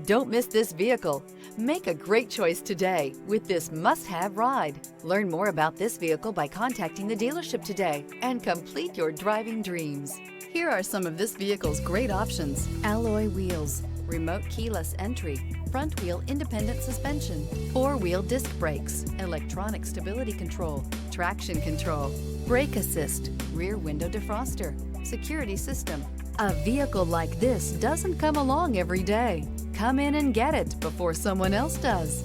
Don't miss this vehicle. Make a great choice today with this must-have ride. Learn more about this vehicle by contacting the dealership today and complete your driving dreams. Here are some of this vehicle's great options: alloy wheels, remote keyless entry, front wheel independent suspension, four-wheel disc brakes, electronic stability control, traction control, brake assist, rear window defroster, security system. A vehicle like this doesn't come along every day. Come in and get it before someone else does.